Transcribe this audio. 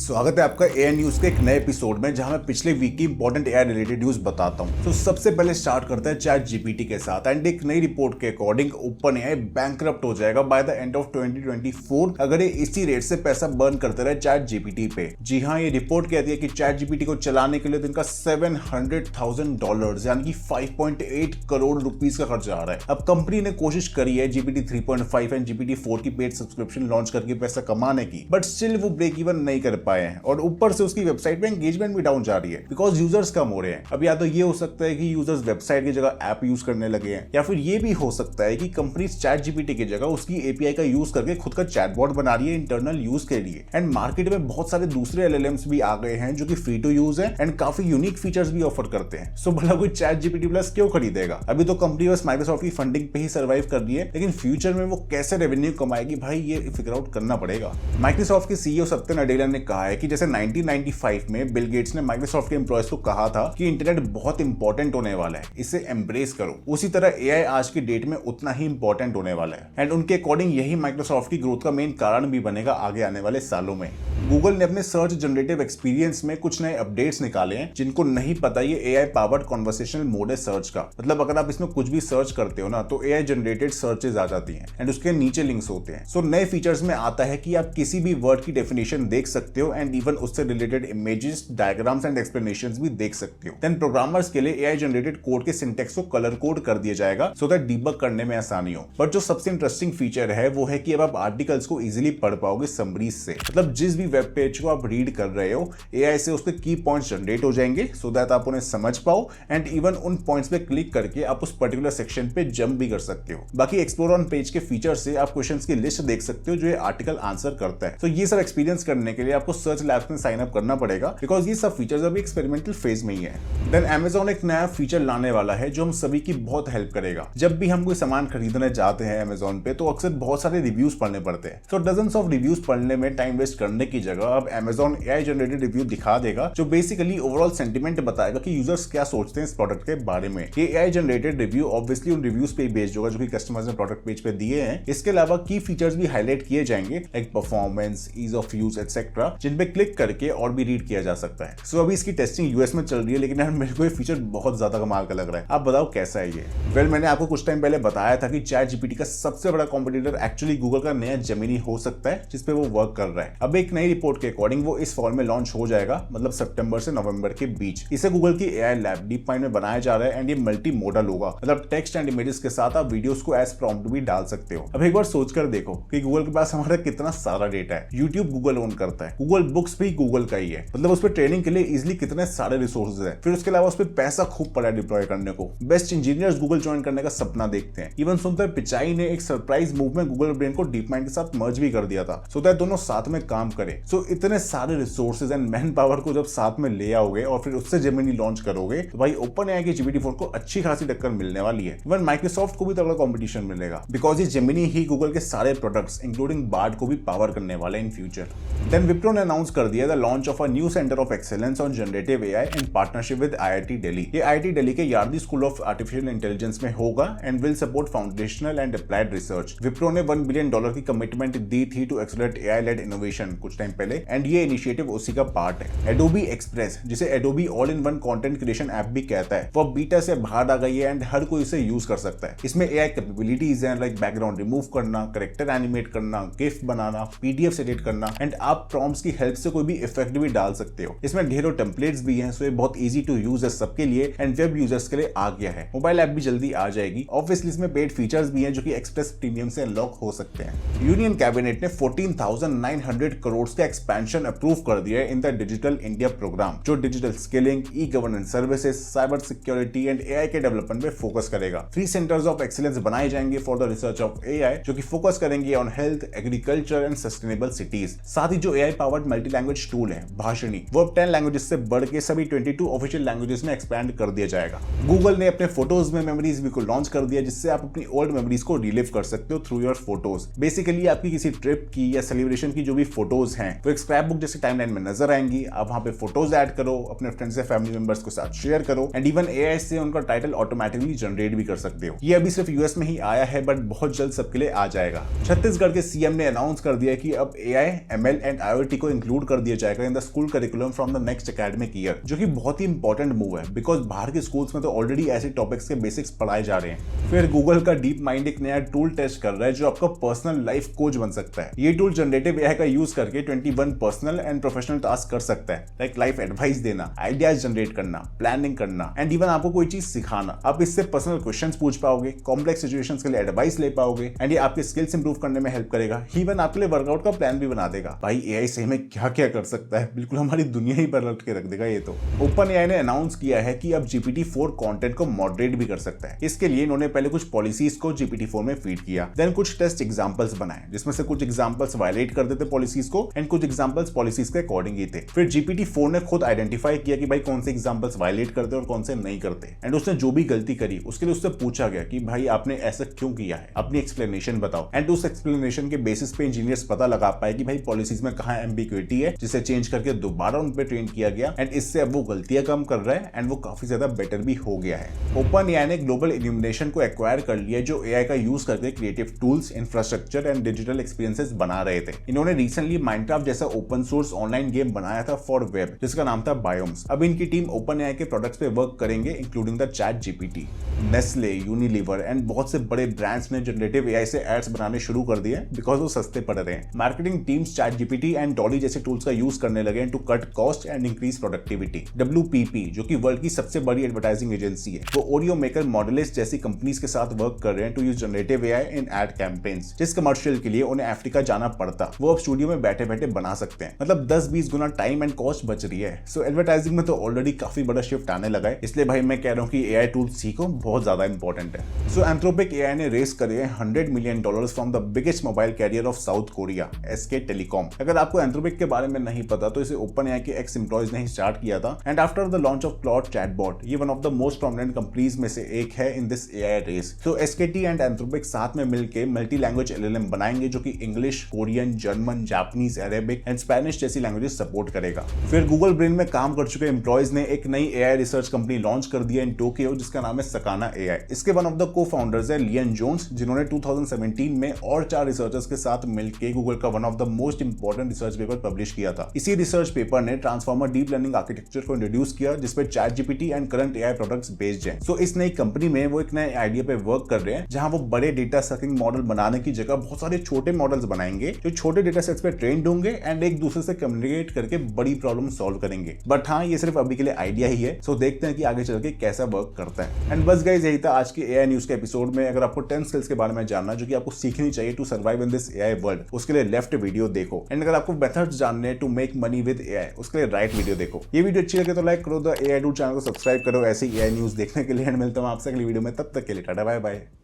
स्वागत है आपका एआई न्यूज के एक नए एपिसोड में, जहां मैं पिछले वीक की इंपॉर्टेंट एआई रिलेटेड न्यूज बताता हूं। तो सबसे पहले स्टार्ट करते हैं चैट जीपीटी के साथ। एंड एक नई रिपोर्ट के अकॉर्डिंग ओपन एआई बैंकरप्ट हो जाएगा बाय द एंड ऑफ 2024 अगर ये इसी रेट से पैसा बर्न करते रहे चैट जीपीटी पे। जी हाँ, ये रिपोर्ट कहती है कि चैट जीपीटी को चलाने के लिए दिन का $700,000 यानी कि 5.8 करोड़ रुपीस का खर्चा आ रहा है। अब कंपनी ने कोशिश करी है जीपीटी 3.5 एंड जीपीटी 4 की पेड सब्सक्रिप्शन लॉन्च करके पैसा कमाने की, बट स्टिल वो ब्रेक इवन नहीं कर पाए हैं और ऊपर से उसकी वेबसाइट पे एंगेजमेंट भी डाउन जा रही है बिकॉज यूजर्स कम हो रहे हैं। अब या तो ये हो सकता है कि यूजर्स वेबसाइट की जगह ऐप यूज करने लगे हैं, या फिर ये भी हो सकता है कि कंपनी चैट जीपीटी की जगह उसकी एपीआई का यूज करके खुद का चैटबॉट बना रही है इंटरनल यूज के लिए। एंड मार्केट में बहुत सारे दूसरे एलएलएम्स भी आ गए हैं जो कि फ्री टू यूज है एंड काफी यूनिक फीचर्स भी ऑफर करते हैं। सो भला कोई चैट जीपीटी प्लस क्यों खरीदेगा? अभी तो कंपनी बस माइक्रोसॉफ्ट की फंडिंग पे ही सर्वाइव कर रही है, लेकिन फ्यूचर में वो कैसे रेवेन्यू कमाएगी भाई, ये फिगर आउट करना पड़ेगा। माइक्रोसॉफ्ट के सीईओ सत्या नडेला ने कहा है कि जैसे 1995 में बिल गेट्स ने माइक्रोसॉफ्ट के एम्प्लॉयज को कहा था कि इंटरनेट बहुत इंपॉर्टेंट होने वाला है, इसे एम्ब्रेस करो, उसी तरह एआई आज की डेट में उतना ही इंपॉर्टेंट होने वाला है। एंड उनके अकॉर्डिंग यही माइक्रोसॉफ्ट की ग्रोथ का मेन कारण भी बनेगा आगे आने वाले सालों में। गूगल ने अपने सर्च जनरेटिव एक्सपीरियंस में कुछ नए अपडेट्स निकाले हैं। जिनको नहीं पता, ये एआई पावर्ड कन्वर्सेशनल मोड है सर्च का। मतलब अगर आप इसमें कुछ भी सर्च करते हो ना तो एआई जनरेटेड सर्चेज आ जाती हैं एंड उसके नीचे लिंक्स होते हैं। सो नए फीचर्स में आता है कि आप किसी भी वर्ड की डेफिनेशन देख सकते हो एंड इवन उससे related images, diagrams and explanations भी देख सकते हो। देन प्रोग्रामर्स के लिए एआई जनरेटेड कोड के सिंटेक्स को कलर कोड कर दिया जाएगा सो दैट डीबग करने में आसानी हो। बट जो सबसे इंटरेस्टिंग फीचर है वो है कि अब आप आर्टिकल्स को इजीली पढ़ पाओगे समरीज से। मतलब जिस भी वेब पेज को आप रीड कर रहे हो, एआई से उसके की पॉइंट्स जनरेट हो जाएंगे सो दैट आप उन्हें समझ पाओ एंड इवन उन पॉइंट्स पे क्लिक करके आप उस पर्टिकुलर सेक्शन पे जंप भी कर सकते हो। बाकी एक्सप्लोर ऑन पेज के फीचर से आप क्वेश्चंस की लिस्ट देख सकते हो जो ये आर्टिकल आंसर करता है। तो ये सब एक्सपीरियंस करने के लिए आपको सर्च लैब्स में साइन अप करना पड़ेगा बिकॉज ये सब फीचर्स अभी एक्सपेरिमेंटल फेज में ही है। देन Amazon एक नया फीचर लाने वाला है जो हम सभी की बहुत हेल्प करेगा। जब भी हम कोई सामान खरीदने जाते हैं Amazon पे तो अक्सर बहुत सारे रिव्यूज पढ़ने पड़ते हैं। तो डजन्स ऑफ रिव्यूज पढ़ने में टाइम वेस्ट करने की जगह अब Amazon एआई जनरेटेड रिव्यू दिखा देगा जो बेसिकली ओवरऑल सेंटिमेंट बताएगा कि यूजर्स क्या सोचते हैं इस प्रोडक्ट के बारे में। ये एआई जनरेटेड रिव्यू ऑब्वियसली उन रिव्यूज पे बेस्ड होगा जो कि कस्टमर्स ने प्रोडक्ट पेज पे दिए हैं। इसके अलावा की फीचर्स भी हाईलाइट किए जाएंगे like performance, ease of use etcetera, जिन पे क्लिक करके और भी रीड किया जा सकता है। सो अभी इसकी टेस्टिंग यूएस में चल रही है, लेकिन यार मेरे को ये फीचर बहुत ज्यादा कमाल का लग रहा है। आप बताओ कैसा है ये? वेल, मैंने आपको कुछ टाइम पहले बताया था कि चैट जीपीटी का सबसे बड़ा कॉम्पिटिटर एक्चुअली गूगल का नया जेमिनी हो सकता है जिसपे वो वर्क कर रहा है। अब एक नई रिपोर्ट के अकॉर्डिंग वो इस फॉल में लॉन्च हो जाएगा, मतलब सितंबर से नवंबर के बीच। इसे गूगल की एआई लैब डीप माइंड में बनाया जा रहा है एंड ये मल्टी मोडल होगा। मतलब टेक्स्ट एंड इमेजेस के साथ आप वीडियोस को एज प्रॉम्प्ट भी डाल सकते हो। अब एक बार सोचकर देखो कि गूगल के पास हमारा कितना सारा डेटा है। यूट्यूब गूगल ओन करता है, गूगल बुक्स भी गूगल का ही है। मतलब उस पर ट्रेनिंग के लिए इजिली कितने सारे रिसोर्सेज है। फिर उसके अलावा उस पर पैसा खूब पड़ा है डिप्लॉय करने को। बेस्ट इंजीनियर्स गूगल ज्वाइन करने का सपना देखते हैं। इवन सुंदर पिचाई ने एक सरप्राइज मूव में गूगल ब्रेन को डीप माइंड के साथ मर्ज भी कर दिया था सो दैट दोनों साथ में काम करे। सो इतने सारे रिसोर्सेज एंड मैन पावर को जब साथ में ले आओगे और फिर उससे जेमिनी लॉन्च करोगे तो भाई ओपन एआई की जीपीटी 4 को अच्छी खासी टक्कर मिलने वाली है। इवन माइक्रोसॉफ्ट को भी तगड़ा कंपटीशन मिलेगा बिकॉज ये जेमिनी ही गूगल के सारे प्रोडक्ट्स इंक्लूडिंग बार्ड को भी पावर करने वाला है इन फ्यूचर। देन विप्रो ने अनाउंस कर दिया the launch of a new centre of excellence on generative AI in partnership with IIT Delhi. ये आईआईटी दिल्ली के Yardi school of artificial intelligence में होगा and will support foundational and applied research. Wipro ने $1 billion की commitment दी थी to accelerate AI led innovation कुछ time पहले एंड ये इनिशिएटिव उसी का पार्ट है। एडोबी एक्सप्रेस, जिसे Adobe all in one content creation app भी कहता है, वो बीटा से बाहर आ गई है एंड हर कोई इसे यूज कर सकता है। इसमें एआई कैपेबिलिटीज हैं लाइक बैकग्राउंड रिमूव करना, कैरेक्टर एनिमेट करना, गिफ बनाना, पीडीएफ एडिट करना एंड आप प्रॉम्प्ट्स की हेल्प से कोई भी इफेक्ट भी डाल सकते हो। इसमें ढेरों टेम्पलेट्स भी हैं, सो ये बहुत इजी टू यूज है सबके लिए एंड वेब यूजर्स के लिए आ गया है। मोबाइल ऐप भी जल्दी आ जाएगी। ऑब्वियसली इसमें पेड फीचर्स भी हैं जो कि एक्सप्रेस प्रीमियम से अनलॉक हो सकते हैं। यूनियन कैबिनेट ने 14,900 करोड़ का एक्सपेंशन अप्रूव कर दिया है in the digital India program, जो digital skilling, e governance services, cyber security and AI के डेवलपमेंट पे फोकस करेगा। 3 सेंटर्स ऑफ एक्सीलेंस बनाए जाएंगे for the research of AI जो कि फोकस करेंगे on health, agriculture and sustainable cities. साथ ही जो AI powered multi language tool है भाषिणी, वो अब 10 लैंग्वेजेस से बढ़ के सभी 22 ऑफिशियल लैंग्वेजेस में एक्सपैंड कर दिया जाएगा। गूगल ने अपने फोटोज में मेमोरीज भी को लॉन्च कर दिया जिससे आप अपनी ओल्ड मेमोरीज को रिलीव कर सकते हो थ्रू योर फोटोज। बेसिकली आपकी किसी ट्रिप की या सेलिब्रेशन की जो भी फोटोज हैं वो एक स्क्रैप बुक जैसे टाइमलाइन में नजर आएंगी। आप वहां पे फोटोज ऐड करो, अपने फ्रेंड्स या फैमिली मेंबर्स के साथ शेयर करो एंड इवन एआई से उनका टाइटल ऑटोमेटिकली जनरेट भी कर सकते हो। ये अभी सिर्फ यूएस में ही आया है बट बहुत जल्द सबके लिए आ जाएगा। छत्तीसगढ़ के सीएम ने अनाउंस कर दिया कि अब एआई, एमएल एंड आईओटी को इंक्लूड कर दिया जाएगा in the school curriculum from the next academic year, जो कि बहुत ही इंपॉर्टेंट मूव है बिकॉज बाहर के स्कूल्स में तो ऑलरेडी ऐसे टॉपिक्स के बेसिक्स पढ़ाए जा रहे हैं। फिर गूगल का डीप माइंड एक नया टूल टेस्ट कर रहा है जो आपका पर्सनल लाइफ कोच बन सकता है। ये टूल जनरेटिव एआई का यूज करके 21 पर्सनल एंड प्रोफेशनल टास्क कर सकता है, लाइक लाइफ एडवाइस देना, आइडियाज जनरेट करना, प्लानिंग करना एंड इवन आपको कोई चीज सिखाना। आप इससे पर्सनल क्वेश्चंस पूछ पाओगे, कॉम्प्लेक्स सिचुएशंस के लिए एडवाइस ले पाओगे एंड ये आपके स्किल्स इंप्रूव करने में हेल्प करेगा। इवन आपके लिए वर्कआउट का प्लान भी बना देगा। भाई एआई सही में क्या क्या कर सकता है, बिल्कुल हमारी दुनिया ही पलट के रख देगा ये तो। ओपन एआई ने अनाउंस किया है कि अब GPT-4 कंटेंट को मॉडरेट भी कर सकता है। इसके लिए इन्होंने पहले कुछ पॉलिसीज को GPT-4 में फीड किया, देन कुछ टेस्ट एग्जांपल्स बनाए जिसमें से कुछ एग्जांपल्स वायलेट कर देते पॉलिसीज को एंड कुछ एग्जांपल्स पॉलिसीज के अकॉर्डिंग ही थे। फिर GPT-4 ने खुद आइडेंटिफाई किया कि भाई कौन से एग्जांपल्स वायलेट करते और कौन से नहीं करते एंड उसने जो भी गलती करी उसके लिए उससे पूछा गया कि भाई आपने ऐसा क्यों किया है, अपनी एक्सप्लेनेशन बताओ एंड उस एक्सप्लेनेशन के बेसिस पे इंजीनियर्स पता लगा पाए कि भाई पॉलिसीज में कहां एम्बिग्युइटी है, जिसे चेंज करके दोबारा उन पे ट्रेन किया गया एंड इससे अब वो गलतियां कम कर रहा है एंड वो काफी ज्यादा बेटर भी हो गया है। ओपन एआई ने ग्लोबल इल्यूमिनेशन को एक्वायर कर लिया जो एआई का यूज करके creative tools, infrastructure and digital experiences बना रहे थे। इन्होंने रिसेंटली माइनक्राफ्ट जैसा ओपन सोर्स ऑनलाइन गेम बनाया था फॉर वेब जिसका नाम था बायोम्स। अब इनकी टीम ओपन एआई के प्रोडक्ट्स पे वर्क करेंगे including the chat GPT. Nestle, Unilever and बहुत से बड़े ब्रांड्स ने जनरेटिव एआई से एड्स बनाने शुरू कर दिए बिकॉज वो सस्ते पड़ रहे हैं। Marketing teams chat GPT and DALLE जैसे टूल्स का यूज करने लगे to cut cost and increase productivity. WPP जो कि वर्ल्ड की सबसे बड़ी एडवर्टाइजिंग एजेंसी है, वो ओरियो मेकर, मॉडलिस्ट जैसी कंपनीज के साथ वर्क कर रहे हैं to use generative AI in ad campaigns. जिस कमर्शियल के लिए उन्हें अफ्रीका जाना पड़ता वो अब स्टूडियो में बैठे बैठे बना सकते हैं। मतलब 10-20 गुना टाइम एंड कॉस्ट बच रही है। सो एडवर्टाइजिंग में तो ऑलरेडी काफी बड़ा शिफ्ट आने लगा है। इसलिए भाई मैं कह रहा हूँ कि एआई टूल्स सीखो, बहुत ज्यादा इंपॉर्टेंट है। सो एंथ्रोपिक एआई ने रेस करे $100 million from the biggest mobile carrier of south Korea, SK telecom. अगर आपको एंथ्रोपिक के बारे में नहीं पता तो इसे ओपन एआई के एक्स एम्प्लॉयज ने ही स्टार्ट किया था and after the launch of Claude chatbot ये one of the most prominent companies में से एक है in this AI race. So SKT and Anthropic साथ में मिलकर मल्टी लैंग्वेज LLM बनाएंगे जो कि English, Korean, German, Japanese, Arabic and Spanish जैसी लैंग्वेजेस सपोर्ट करेगा। फिर गूगल ब्रेन में काम कर चुके एम्प्लॉयज ने एक नई एआई रिसर्च कंपनी लॉन्च कर दिया इन टोक्यो जिसका नाम है सकाना एआई। इसके वन ऑफ द को फाउंडर्स है लियन जोन्स जिन्होंने 2017 में और 4 रिसर्चर्स के साथ मिलकर गूगल का one of the most important research paper publish किया था। इसी रिसर्च पेपर ने ट्रांसफॉर्मर डीप लर्निंग आर्किटेक्चर को इंट्रोड्यूस किया जिसपे chat GPT and current AI products based हैं। सो इस नई कंपनी में वो एक नए आइडिया पे वर्क कर रहे हैं जहां वो बड़े डेटा सकिंग मॉडल बनाने की जगह बहुत सारे छोटे मॉडल्स बनाएंगे जो छोटे डेटा सेट्स पे ट्रेंड होंगे एंड एक दूसरे से कम्युनिकेट करके बड़ी प्रॉब्लम सॉल्व करेंगे। बट हाँ, ये सिर्फ अभी के लिए आइडिया ही है। सो देखते हैं कि आगे चल के कैसा वर्क करता है। एंड बस गाइस, यही था आज के एआई न्यूज के एपिसोड में। अगर आपको 10 स्किल्स के बारे में जानना जो कि आपको सीखनी चाहिए to survive in this AI world, उसके लिए लेफ्ट वीडियो देखो। एंड अगर आपको मेथड्स जानने to make money with AI, उसके लिए राइट वीडियो देखो। ये वीडियो अच्छी लगे तो लाइक करो, द एआई डूड चैनल को सब्सक्राइब करो ऐसे एआई न्यूज देखने के लिए। एंड मिलता हूं आपसे अगली वीडियो में, तब तक के लिए टाटा बाय बाय।